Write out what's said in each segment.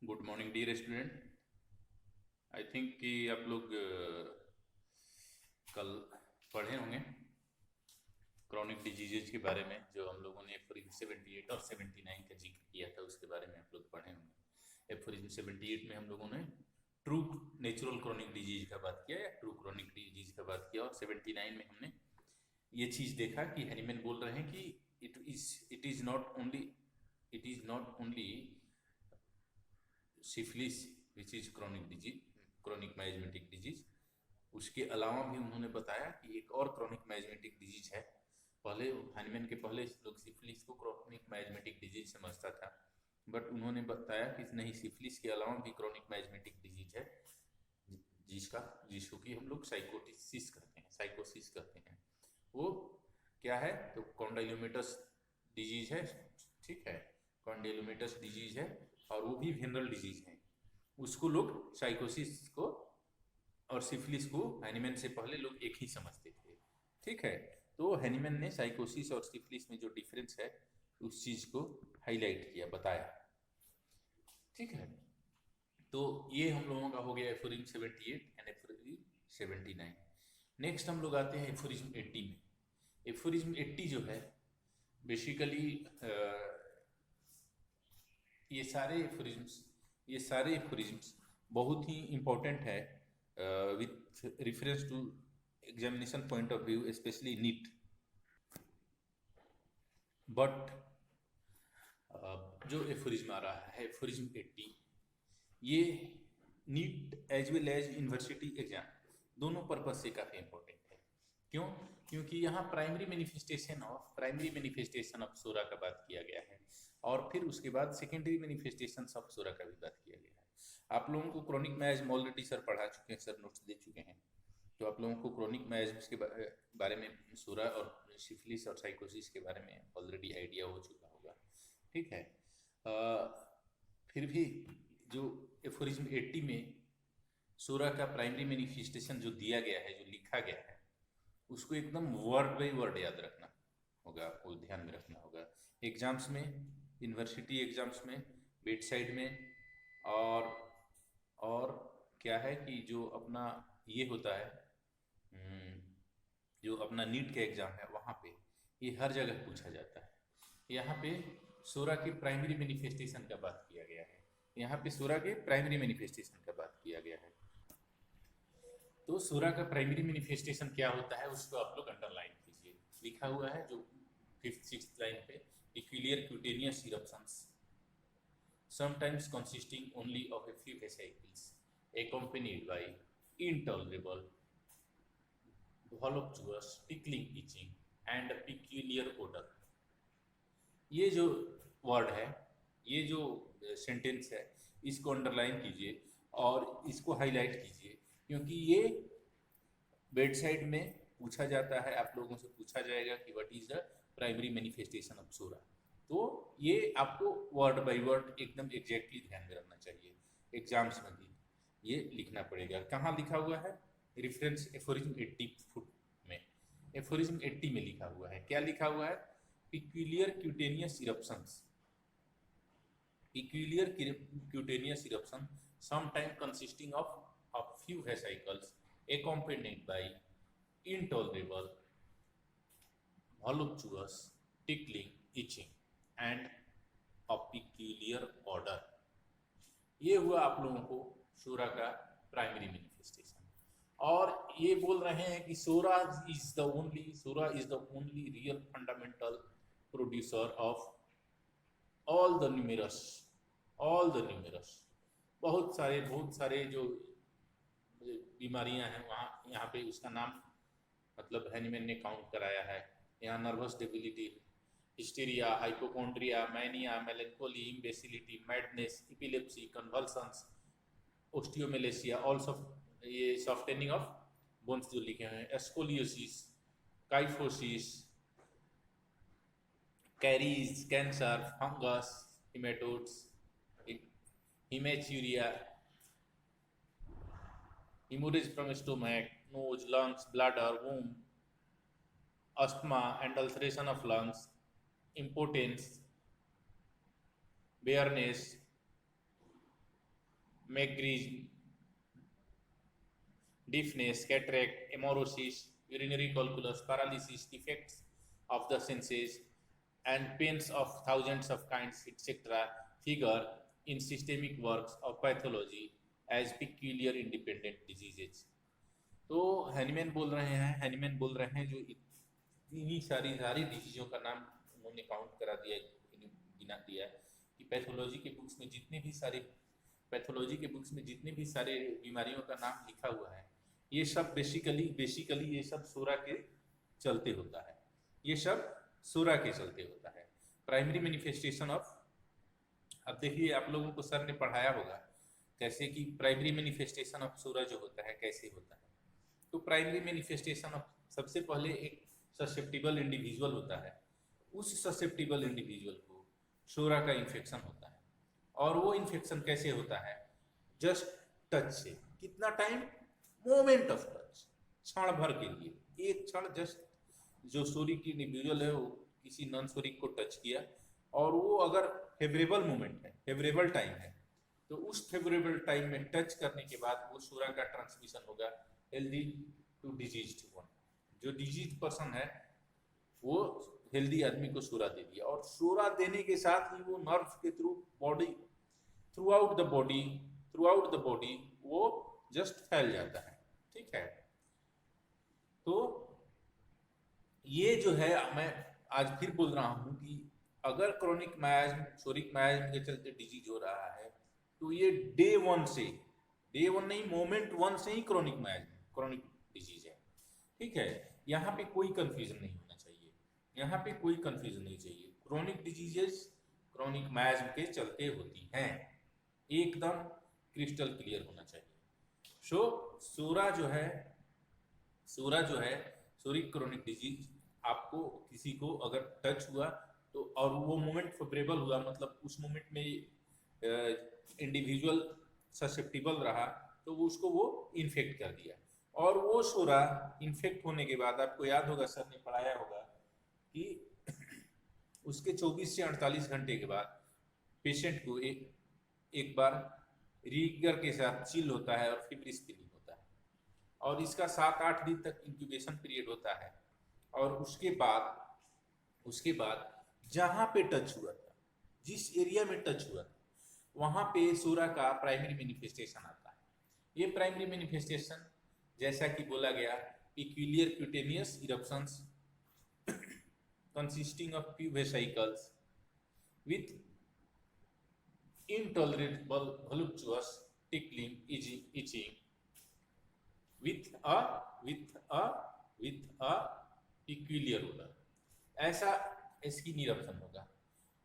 Good morning dear student. I think कि आप लोग कल पढ़े होंगे क्रॉनिक डिजीजेज के बारे में, जो हम लोगों ने एफोरिज्म 78 और 79 का जिक्र किया था, उसके बारे में आप लोग पढ़े होंगे। एफोरिज्म 78 में हम लोगों ने ट्रू नेचुरल क्रॉनिक डिजीज का बात किया या ट्रू क्रॉनिक डिजीज का बात किया, और 79 में हमने ये चीज़ देखा कि हैनीमैन बोल रहे हैं कि it is not only syphilis which is chronic disease, chronic miasmatic disease. उसके अलावा भी उन्होंने बताया कि एक और क्रॉनिक माइजमेटिक डिजीज है। पहले हानिमैन के पहले लोग सिफिलिस को क्रॉनिक माइजमेटिक डिजीज समझता था, बट उन्होंने बताया कि नहीं, सिफिलिस के अलावा भी क्रॉनिक माइजमेटिक डिजीज है जिसका जिसको कि हम लोग साइकोसिस कहते हैं। वो क्या है? तो कॉन्डाइलोमेटस डिजीज है, ठीक है, कॉन्डाइलोमेटस डिजीज है, और वो भी वेनरल डिजीज है। उसको लोग साइकोसिस को और सिफिलिस को हैनीमैन से पहले लोग एक ही समझते थे, ठीक है। तो हैनीमैन ने साइकोसिस और सिफिलिस में जो डिफरेंस है उस चीज को हाईलाइट किया, बताया, ठीक है। तो ये हम लोगों का हो गया एफोरिज्म 78 एंड एफोरिज्म 79। नेक्स्ट हम लोग आते हैं एफोरिज्म 80 में। एफोरिज्म 80 जो है बेसिकली ये सारे एफोरिज्म्स ये सारे एफोरिज्म्स बहुत ही इंपॉर्टेंट है with reference to examination point of view, specially NEET. But जो एफोरिज्म आ रहा है एफोरिज्म 80, ये NEET as well as university exam दोनों पर्पज से काफ़ी इंपॉर्टेंट है। क्यों? क्योंकि यहाँ प्राइमरी मैनिफेस्टेशन ऑफ सोरा का बात किया गया है, और फिर उसके बाद सेकेंडरी मैनिफेस्टेशन ऑफ सोरा का भी बात किया गया है। आप लोगों को क्रॉनिक मैज ऑलरेडी सर पढ़ा चुके हैं, सर नोट्स दे चुके हैं, तो आप लोगों को क्रॉनिक मैज के बारे में, सोरा और सिफिलिस और साइकोसिस के बारे में ऑलरेडी आइडिया हो चुका होगा, ठीक है। फिर भी जो एफोरिज्म 80 में सोरा का प्राइमरी मैनिफेस्टेशन जो दिया गया है, जो लिखा गया है, उसको एकदम वर्ड बाई वर्ड याद रखना होगा, आपको ध्यान में रखना होगा एग्जाम्स में, यूनिवर्सिटी एग्जाम्स में, बेड साइड में, और और क्या है कि जो अपना ये होता है, हम्म, जो अपना नीट का एग्जाम है वहाँ पे ये हर जगह पूछा जाता है। यहाँ पे सोरा के प्राइमरी मैनिफेस्टेशन का बात किया गया है, यहाँ पे सोरा के प्राइमरी मैनिफेस्टेशन का बात किया गया है। तो सूरा का प्राइमरी मैनिफेस्टेशन क्या होता है उसको आप लोग अंडरलाइन कीजिए, लिखा हुआ है जो फिफ्थ सिक्स लाइन पे, इक्विलियर cutaneous eruptions sometimes consisting only of a few vesicles accompanied by intolerable voluptuous tickling itching and a peculiar odor। ये जो वर्ड है, ये जो सेंटेंस है, इसको अंडरलाइन कीजिए और इसको हाईलाइट कीजिए, क्योंकि ये बेड साइड में पूछा जाता है, आप लोगों से पूछा जाएगा कि what is the primary manifestation of psora. तो ये आपको वर्ड बाय वर्ड एकदम एग्जैक्टली ध्यान में रखना चाहिए, एग्जाम्स में भी ये लिखना पड़ेगा। कहाँ लिखा हुआ है? रेफरेंस एफोरिज्म 80 फुट में, एफोरिज्म 80 में लिखा हुआ है। क्या लिखा हुआ है? Peculiar cutaneous eruptions, peculiar cutaneous eruption, sometimes consisting of a few vesicles, accompanied by intolerable, voluptuous, tickling, itching, and a peculiar odor। ये हुआ आप लोगों को सोरा का प्राइमरी मैनिफेस्टेशन। और ये बोल रहे हैं कि psora is the only real fundamental producer of all the numerous all the numerous बहुत सारे जो बीमारियां हैं वहाँ यहाँ पे उसका नाम मतलब हैनीमैन ने काउंट कराया है। यहाँ nervous debility, hysteria, hypochondria, mania, melancholy, imbecility, madness, epilepsy, convulsions, osteomalacia, also ये सॉफ्टनिंग ऑफ बोन्स जो लिखे हैं, scoliosis, kyphosis, caries, cancer, fungus, haematodes, hematuria, hemorrhage from stomach, nose, lungs, bladder, womb, asthma and ulceration of lungs, impotence, bareness, मैग्रीज, deafness, cataract, amaurosis, urinary calculus, paralysis, defects of the senses, and pains of thousands of kinds, etc., figure in systemic works of pathology as peculiar independent diseases. तो Hahnemann बोल रहे हैं, Hahnemann बोल रहे हैं जो इतनी सारी सारी डिजीजों का नाम उन्होंने काउंट करा दिया, गिना दिया कि पैथोलॉजी के बुक्स में जितने भी सारे पैथोलॉजी के बुक्स में जितने भी सारे बीमारियों का नाम लिखा हुआ है, ये सब बेसिकली ये सब सूरा के चलते होता है, ये सब सूरा के चलते होता है। प्राइमरी मैनिफेस्टेशन ऑफ, अब देखिए आप लोगों को सर ने पढ़ाया होगा कैसे कि प्राइमरी मैनिफेस्टेशन ऑफ सूरा जो होता है कैसे होता है। तो प्राइमरी मैनिफेस्टेशन ऑफ, सबसे पहले एक ससेप्टिबल इंडिविजुअल होता है, उस ससेप्टिबल इंडिविजुअल को सूरा का इन्फेक्शन होता है। और वो इन्फेक्शन कैसे होता है? जस्ट टच से। कितना टाइम? मोमेंट ऑफ टच, क्षण भर के लिए, एक क्षण जस्ट जो सूरिक इंडिविजुअल है वो किसी नॉन सूरिक को टच किया, और वो अगर फेवरेबल मोमेंट है, फेवरेबल टाइम है, तो उस फेवरेबल टाइम में टच करने के बाद वो सूरा का ट्रांसमिशन होगा हेल्दी टू डिजीज्ड वन। जो डिजीज पर्सन है वो हेल्दी आदमी को सूरा दे दिया, और सूरा देने के साथ ही वो नर्व के through body, through out the body वो जस्ट फैल जाता है। ठीक है, तो ये जो है मैं आज फिर बोल रहा हूं कि अगर क्रोनिक मायाज्म, सोरिक मायाज्म के चलते डिजीज हो रहा है, तो ये डे वन नहीं, मोमेंट वन से ही क्रोनिक डिजीज है। ठीक है, यहाँ पे कोई कंफ्यूजन नहीं होना चाहिए, यहाँ पे कोई कंफ्यूजन नहीं चाहिए। क्रोनिक डिजीजेस क्रोनिक मायाज्म के चलते होती हैं, एकदम क्रिस्टल क्लियर होना चाहिए। सो सूरा जो है सोरिक क्रोनिक डिजीज, आपको किसी को अगर टच हुआ तो, और वो मोमेंट फेवरेबल हुआ, मतलब उस मोमेंट में इंडिविजुअल ससेप्टिबल रहा, तो उसको वो इन्फेक्ट कर दिया। और वो सूरा इन्फेक्ट होने के बाद, आपको याद होगा सर ने पढ़ाया होगा कि उसके 24 से 48 घंटे के बाद पेशेंट को एक बार रीगर के साथ चिल होता है और फिब्रिस फीलिंग होता है, और इसका 7-8 दिन तक इंक्यूबेशन पीरियड होता है। और उसके बाद जहां पे टच हुआ था, जिस एरिया में टच हुआ था, वहां पे सूरा का प्राइमरी मैनिफेस्टेशन आता है। ये प्राइमरी मैनिफेस्टेशन जैसा कि बोला गया, peculiar cutaneous eruptions consisting of few vesicles with intolerable voluptuous tickling, itching with a peculiar odor, ऐसा स्किन इरप्शन होगा।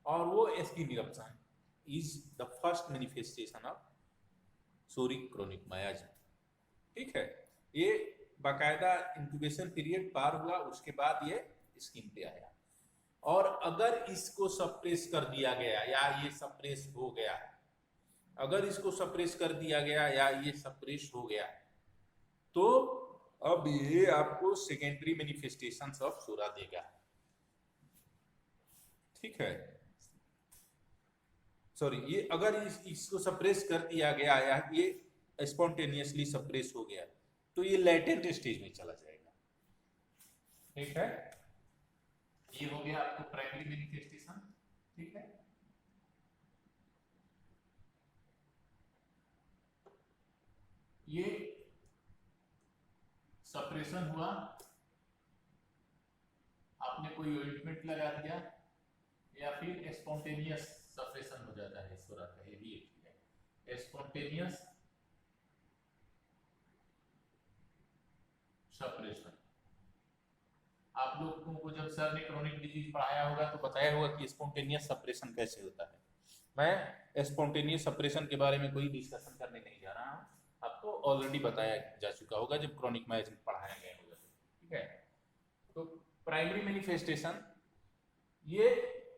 और वो skin eruption is the first manifestation of psoric chronic miasm. ठीक है, ये बाकायदा इंक्यूबेशन पीरियड पार हुआ, उसके बाद ये स्किन पे आया। और अगर इसको सप्रेस कर दिया गया या ये सप्रेस हो गया, अगर इसको सप्रेस कर दिया गया या ये सप्रेस हो गया, तो अब ये आपको सेकेंडरी मैनिफेस्टेशंस ऑफ सूरा देगा। ठीक है, सॉरी, ये अगर इसको सप्रेस कर दिया गया या ये स्पॉन्टेनियसली सप्रेस हो गया, तो ये लेटेंट स्टेज में चला जाएगा। ठीक है, ये हो गया आपको प्राइमरी मैनिफेस्टेशन। ठीक है, ये सप्रेशन हुआ, आपने कोई ऑइंटमेंट लगा दिया, या फिर स्पॉन्टेनियस सप्रेशन हो जाता है सूरा का, ये भी है स्पॉन्टेनियस सप्रेशन। आप लोगों को जब सर ने क्रोनिक डिजीज पढ़ाया होगा तो बताया होगा कि स्पॉन्टेनियस सप्रेशन कैसे होता है। मैं स्पॉन्टेनियस सप्रेशन के बारे में कोई डिस्कशन करने नहीं जा रहा हूँ, आपको ऑलरेडी बताया जा चुका होगा जब क्रोनिक मायाज्म पढ़ाया गया होगा। ठीक है, तो प्राइमरी मैनिफेस्टेशन, ये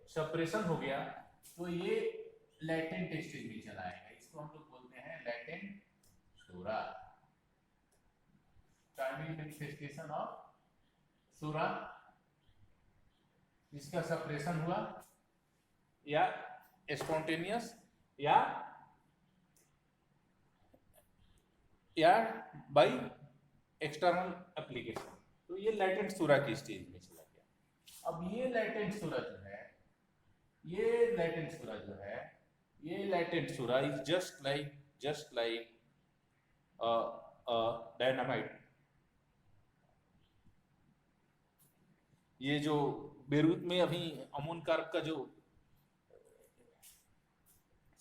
सप्रेशन हो गया, तो ये लैटेंट स्टेज में चला आएगा, इसको हम लोग बोलते हैं लैटेंट सूरा। प्राइमरी मैनिफेस्टेशन ऑफ सूरा, इसका सप्रेशन हुआ या स्पॉन्टेनियस या या बाय एक्सटर्नल एप्लीकेशन। तो ये लैटेंट सूरा की स्टेज में चला गया। अब ये लैटेंट सूरा जो है, ये लैटेंट सूरा जो है, ये लैटेंट सूरा इज जस्ट लाइक डायनामाइट। ये जो बेरूत में अभी अमोन कार्ब का जो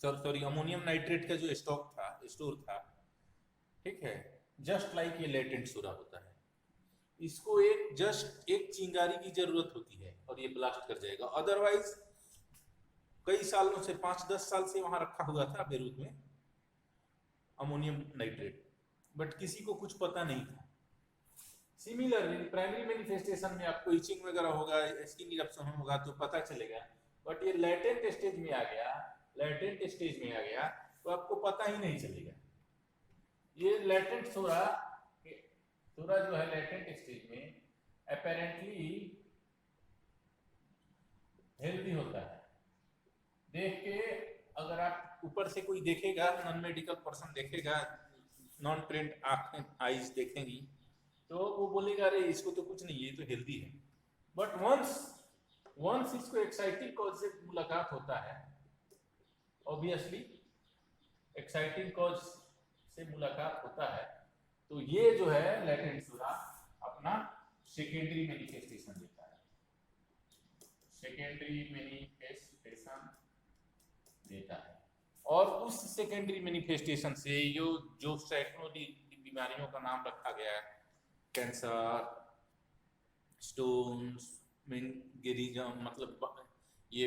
सॉरी अमोनियम नाइट्रेट का जो स्टोर था, ठीक है, जस्ट लाइक ये लेटेंट सूरा होता है। इसको एक चिंगारी की जरूरत होती है और ये ब्लास्ट कर जाएगा। अदरवाइज कई सालों से 5-10 साल से वहां रखा हुआ था बेरूत में अमोनियम नाइट्रेट, बट किसी को कुछ पता नहीं था। सिमिलरली प्राइमरी मैनिफेस्टेशन में आपको इचिंग वगैरह होगा, स्किन इरप्शन होगा तो पता चलेगा, बट ये लेटेंट स्टेज में आ गया, लेटेंट स्टेज में आ गया तो आपको पता ही नहीं चलेगा। ये लेटेंट सूरा जो है लेटेंट स्टेज में अपेरेंटली हेल्दी होता है। देख के अगर आप ऊपर से कोई देखेगा, नॉन मेडिकल पर्सन देखेगा, नॉन ट्रेंड आईज देखेंगी तो वो बोलेगा अरे इसको तो कुछ नहीं, ये तो हेल्दी है। बट वंस इसको एक्साइटिंग कॉज से मुलाकात होता है, ऑब्वियसली एक्साइटिंग कॉज से मुलाकात होता है, तो ये जो है लेटेंट सूरा अपना सेकेंडरी मैनिफेस्टेशन देता है, सेकेंडरी मैनिफेस्टेशन देता है। और उस सेकेंडरी मैनिफेस्टेशन से जो सैकड़ों बीमारियों का नाम रखा गया है, कैंसर, स्टोन्स, गिरिजम मतलब ये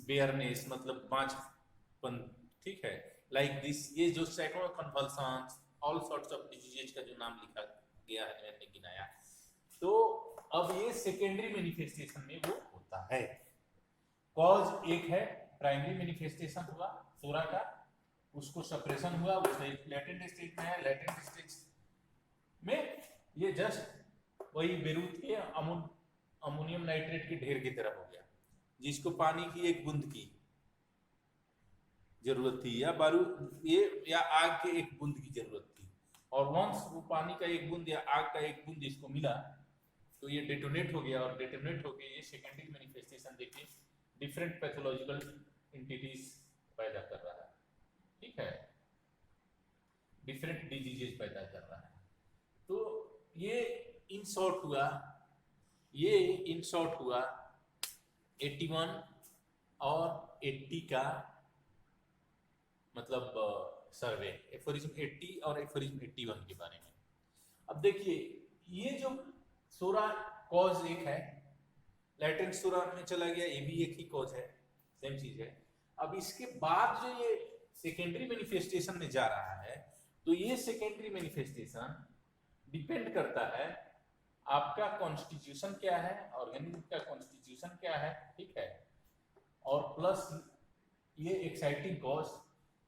बेयरनेस मतलब बांझपन, ठीक है, लाइक दिस, ये जो सैकड़ों कन्वल्सन्स, ऑल सॉर्ट्स ऑफ डिजीजेज का जो नाम लिखा गया है, मैंने गिनाया, तो अब ये सेकेंडरी मैनिफेस्टेशन में वो होता है। कॉज एक है, प्राइमरी मैनिफेस्टेशन हुआ सूरा का, उसको सप्रेशन हुआ, वो लेटेंट स्टेज में है। लेटेंट स्टेज में ये जस्ट वही बेरूत के अमोनियम नाइट्रेट के ढेर की तरह हो गया, जिसको पानी की एक बूंद की जरूरत थी या या आग के एक बूंद की जरूरत थी, और वंस वो पानी का एक बूंद या आग का एक बूंद इसको मिला तो ये डेटोनेट हो गया, और डेटोनेट होके ये सेकेंडरी मैनिफेस्टेशन देखिए डिफरेंट पैथोलॉजिकल एंटिटीज पैदा कर रहा है, ठीक है, डिफरेंट डिजीजेज पैदा कर रहा है। तो ये इन शॉर्ट हुआ 81 और 80 का मतलब सर्वे, एफोरिज्म 80 और एफोरिज्म 81 के बारे में। अब देखिए ये जो सूरा कॉज एक है, लेटेंट सूरा में चला गया, ये भी एक ही कॉज है, सेम चीज है। अब इसके बाद जो ये सेकेंडरी मैनिफेस्टेशन में जा रहा है, तो ये सेकेंडरी मैनिफेस्टेशन डिपेंड करता है आपका कॉन्स्टिट्यूशन क्या है, ऑर्गेनिज्म का कॉन्स्टिट्यूशन क्या है, ठीक है, और प्लस ये एक्साइटिंग कॉज,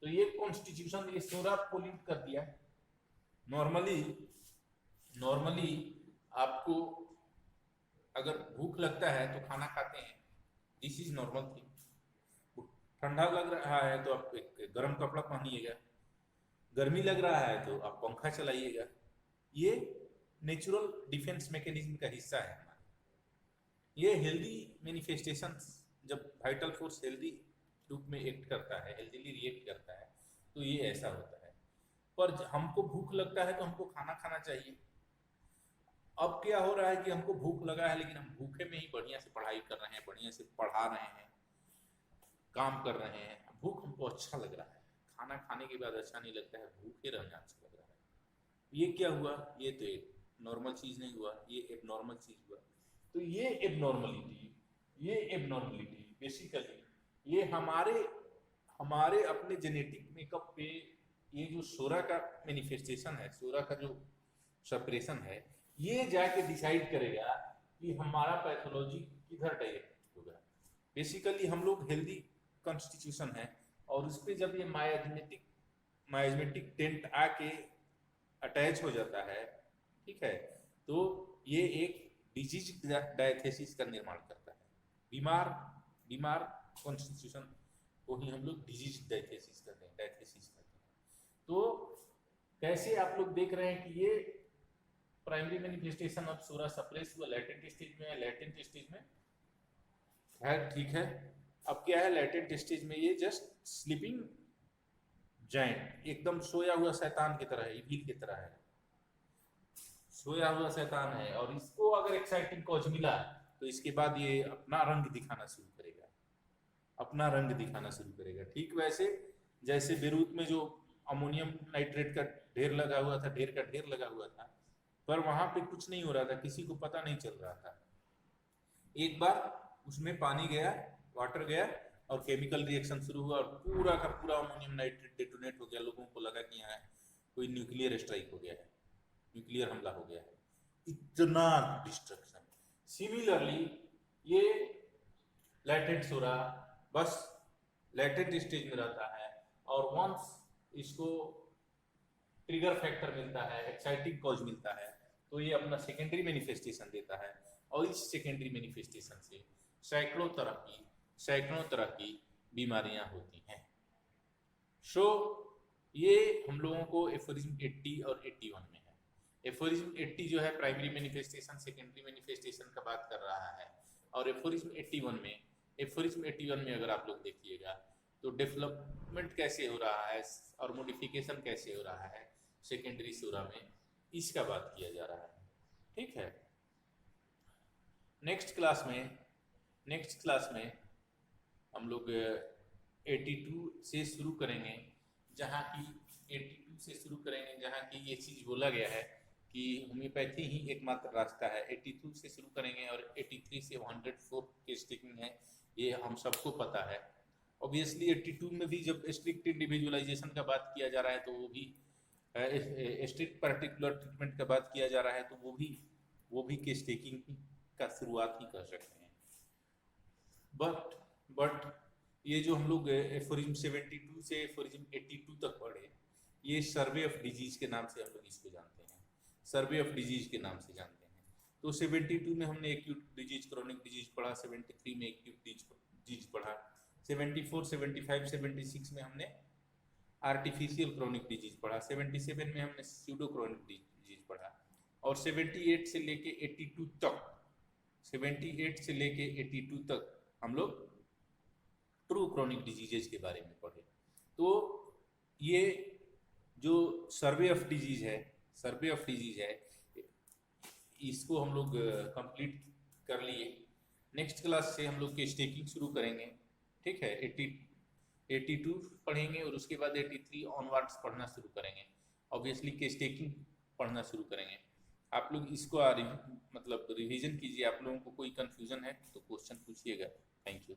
तो ये कॉन्स्टिट्यूशन ये सूरा पोल्यूट कर दिया। नॉर्मली आपको अगर भूख लगता है तो खाना खाते हैं, दिस इज नॉर्मल थिंग। ठंडा लग रहा है तो आप एक गर्म कपड़ा पहनिएगा, गर्मी लग रहा है तो आप पंखा चलाइएगा। ये नेचुरल डिफेंस मैकेनिज्म का हिस्सा है हमारा। ये हेल्दी मैनिफेस्टेशंस, जब वाइटल फोर्स हेल्दी रूप में एक्ट करता है, हेल्दीली रिएक्ट करता है, तो ये ऐसा होता है। पर हमको भूख लगता है तो हमको खाना खाना चाहिए। अब क्या हो रहा है कि हमको भूख लगा है लेकिन हम भूखे में ही बढ़िया से पढ़ाई कर रहे हैं, बढ़िया से पढ़ा रहे हैं, काम कर रहे हैं, भूख हमको अच्छा लग रहा है, खाना खाने के बाद अच्छा नहीं लगता है, भूखे रहना अच्छा लग रहा है। ये क्या हुआ? ये तो एक नॉर्मल चीज नहीं हुआ, ये एबनॉर्मल चीज हुआ। तो ये एबनॉर्मलिटी बेसिकली ये हमारे अपने जेनेटिक मेकअप पे, ये जो सूरा का मैनिफेस्टेशन है, सूरा का जो सप्रेशन है, ये जाके डिसाइड करेगा कि हमारा पैथोलॉजी किधर डायरेक्ट होगा। बेसिकली हम लोग हेल्दी कॉन्स्टिट्यूशन है, और उस पर जब ये माइजमेटिक टेंट आके अटैच हो जाता है, ठीक है, तो ये एक डिजीज डायथेसिस का निर्माण करता है। बीमार कॉन्स्टिट्यूशन को ही हम लोग डिजीज डायथेसिस कहते हैं। तो कैसे आप लोग देख रहे हैं कि ये प्राइमरी मैनिफेस्टेशन ऑफ सूरा सप्रेस हुआ लेटेंट स्टेज में है, लेटेंट स्टेज में है, ठीक है। अब क्या है, लेटेंट स्टेज में ये जस्ट स्लीपिंग जायंट, एकदम सोया हुआ शैतान की तरह है, इविल की तरह है, सोया हुआ शैतान है। और इसको अगर एक्साइटिंग कॉज मिला तो इसके बाद ये अपना रंग दिखाना शुरू करेगा, अपना रंग दिखाना शुरू करेगा। ठीक वैसे जैसे बेरूत में जो अमोनियम नाइट्रेट का ढेर लगा हुआ था, ढेर का ढेर लगा हुआ था, पर वहां पे कुछ नहीं हो रहा था, किसी को पता नहीं चल रहा था। एक बार उसमें पानी गया, वाटर गया और केमिकल रिएक्शन शुरू हुआ और पूरा का पूरा अमोनियम नाइट्रेट डेटोनेट हो गया। लोगों को लगा कि यहाँ कोई न्यूक्लियर स्ट्राइक हो गया है, न्यूक्लियर हमला हो गया है, इतना डिस्ट्रक्शन। सिमिलरली ये लैटेंट सूरा बस लैटेंट स्टेज में रहता है और वंस इसको ट्रिगर फैक्टर मिलता है, एक्साइटिंग कॉज मिलता है, तो ये अपना सेकेंडरी मैनिफेस्टेशन देता है। और इस सेकेंडरी मैनिफेस्टेशन से सैकड़ों तरह की बीमारियां होती हैं। सो ये हम लोगों को एफोरिज्म 80 और 81 में है। एफोरिज्म 80 जो है प्राइमरी मैनिफेस्टेशन सेकेंडरी मैनिफेस्टेशन का बात कर रहा है, और एफोरिज्म 81 में अगर आप लोग देखिएगा तो डेवलपमेंट कैसे हो रहा है और मॉडिफिकेशन कैसे हो रहा है सेकेंडरी सूरा में, इसका बात किया जा रहा है। ठीक है, नेक्स्ट क्लास में हम लोग 82 से शुरू करेंगे, जहाँ की ये चीज़ बोला गया है कि होम्योपैथी ही एकमात्र रास्ता है। 82 से शुरू करेंगे और 83 से 104 की स्टिकिंग है, ये हम सबको पता है। ऑब्वियसली 82 में भी जब स्ट्रिक्ट इंडिविजुअलाइजेशन का बात किया जा रहा है तो वो भी स्ट्रिक्ट पर्टिकुलर ट्रीटमेंट का बात किया जा रहा है, तो वो भी केस टेकिंग का शुरुआत ही कर सकते हैं। बट ये जो हम लोग एफोरिज्म 72 से एफोरिज्म 82 तक पढ़े, ये सर्वे ऑफ डिजीज के नाम से हम लोग इसको जानते हैं, सर्वे ऑफ डिजीज के नाम से जानते हैं। तो 72 में हमने एक्यूट डिजीज, क्रोनिक डिजीज पढ़ा, 73 में एक्यूट डिजीज पढ़ा, 74, 75, 76 में हमने आर्टिफिशियल क्रोनिक डिजीज पढ़ा, 77 में हमने स्यूडो क्रोनिक डिजीज पढ़ा, और 78 से लेके 82 तक हम लोग ट्रू क्रोनिक डिजीजेज के बारे में पढ़े। तो ये जो सर्वे ऑफ डिजीज है इसको हम लोग कंप्लीट कर लिए। नेक्स्ट क्लास से हम लोग केस टेकिंग शुरू करेंगे। ठीक है, 82 पढ़ेंगे और उसके बाद 83 ऑनवर्ड्स पढ़ना शुरू करेंगे। ऑब्वियसली केस टेकिंग पढ़ना शुरू करेंगे। आप लोग इसको मतलब रिवीजन कीजिए। आप लोगों को कोई कंफ्यूजन है तो क्वेश्चन पूछिएगा। Thank you.